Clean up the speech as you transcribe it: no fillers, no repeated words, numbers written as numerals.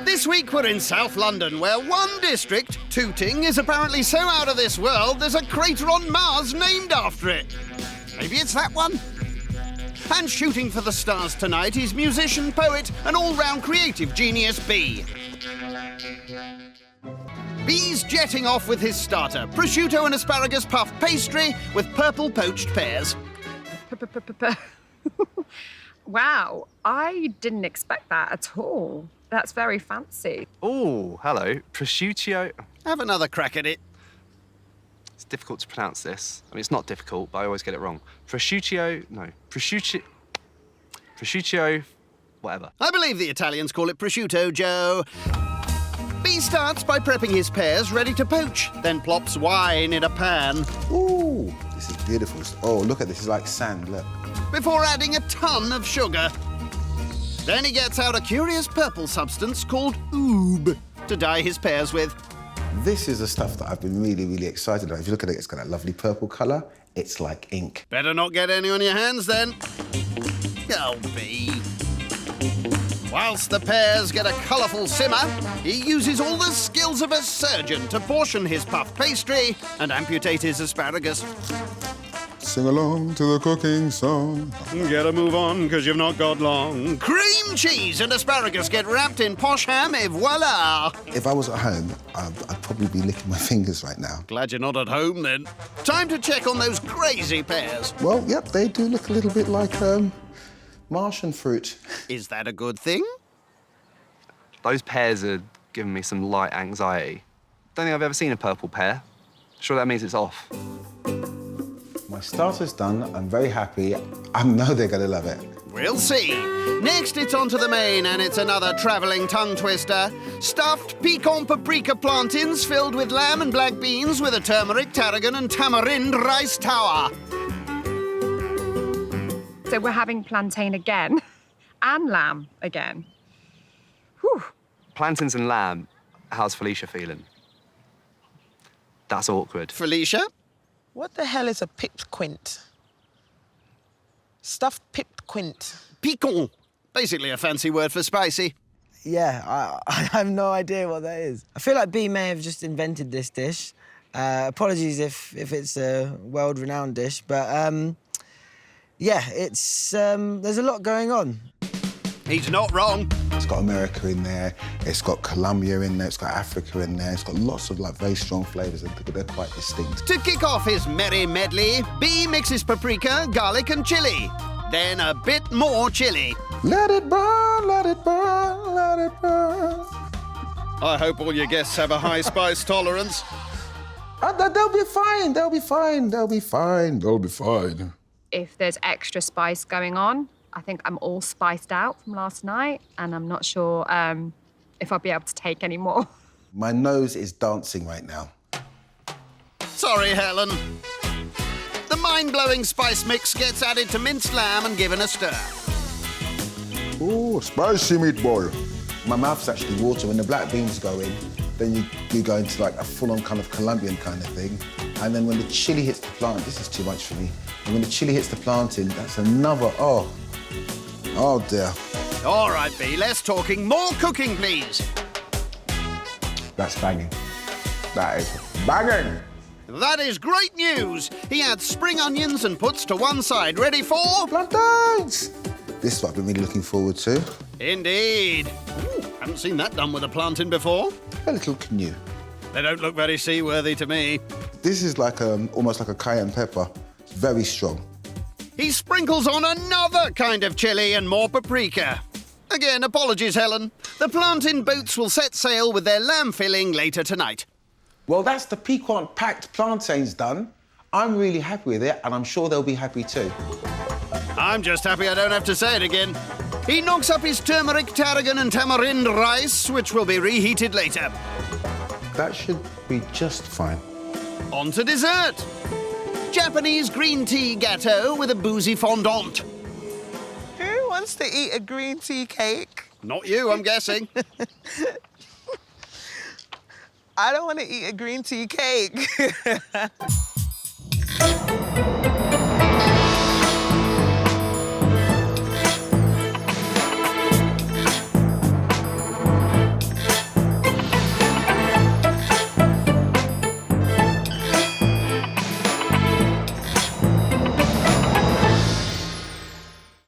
This week we're in South London, where one district, Tooting, is apparently so out of this world there's a crater on Mars named after it. Maybe it's that one? And shooting for the stars tonight is musician, poet and all-round creative genius B. B's jetting off with his starter, prosciutto and asparagus puff pastry with purple poached pears. Wow, I didn't expect that at all. That's very fancy. Oh, hello. Prosciutto. Have another crack at it. It's difficult to pronounce this. I mean, it's not difficult, but I always get it wrong. Prosciutto, whatever. I believe the Italians call it prosciutto, Joe. B starts by prepping his pears ready to poach, then plops wine in a pan. Ooh, this is beautiful. Oh, look at this. It's like sand, look. Before adding a ton of sugar. Then he gets out a curious purple substance called oob to dye his pears with. This is the stuff that I've been really, really excited about. If you look at it, it's got that lovely purple colour. It's like ink. Better not get any on your hands, then. Oh, B. Whilst the pears get a colourful simmer, he uses all the skills of a surgeon to portion his puff pastry and amputate his asparagus. Sing along to the cooking song. Get a move on, 'cause you've not got long. Cream cheese and asparagus get wrapped in posh ham, et voila! If I was at home, I'd probably be licking my fingers right now. Glad you're not at home, then. Time to check on those crazy pears. Well, yep, they do look a little bit like, Martian fruit. Is that a good thing? Those pears are giving me some light anxiety. Don't think I've ever seen a purple pear. Sure that means it's off. My starter's done. I'm very happy. I know they're going to love it. We'll see. Next, it's on to the main, and it's another travelling tongue twister. Stuffed pecan paprika plantains filled with lamb and black beans with a turmeric, tarragon and tamarind rice tower. So we're having plantain again and lamb again. Whew. Plantains and lamb. How's Felicia feeling? That's awkward. Felicia? What the hell is a pipped quint? Stuffed pipped quint. Piquant. Basically a fancy word for spicy. Yeah, I have no idea what that is. I feel like B may have just invented this dish. Apologies if it's a world-renowned dish, but yeah, it's there's a lot going on. He's not wrong. It's got America in there, it's got Colombia in there, it's got Africa in there, it's got lots of like very strong flavours and they're quite distinct. To kick off his merry medley, B mixes paprika, garlic and chilli. Then a bit more chilli. Let it burn, let it burn, let it burn. I hope all your guests have a high spice tolerance. They'll be fine, they'll be fine, they'll be fine, they'll be fine. If there's extra spice going on, I think I'm all spiced out from last night, and I'm not sure if I'll be able to take any more. My nose is dancing right now. Sorry, Helen. The mind-blowing spice mix gets added to minced lamb and given a stir. Ooh, spicy meatball. My mouth's actually watering. When the black beans go in, then you go into like a full-on kind of Colombian kind of thing. And then when the chili hits the plant, this is too much for me. And when the chili hits the plantain, that's another, oh dear. All right, B, less talking, more cooking, please. That's banging. That is banging. That is great news. He adds spring onions and puts to one side, ready for... Plantains! This is what I've been really looking forward to. Indeed. Ooh, haven't seen that done with a plantain before. A little canoe. They don't look very seaworthy to me. This is like almost like a cayenne pepper. Very strong. He sprinkles on another kind of chili and more paprika. Again, apologies, Helen. The plantain boats will set sail with their lamb filling later tonight. Well, that's the piquant-packed plantains done. I'm really happy with it, and I'm sure they'll be happy too. I'm just happy I don't have to say it again. He knocks up his turmeric, tarragon and tamarind rice, which will be reheated later. That should be just fine. On to dessert. Japanese green tea gâteau with a boozy fondant. Who wants to eat a green tea cake? Not you, I'm guessing. I don't want to eat a green tea cake.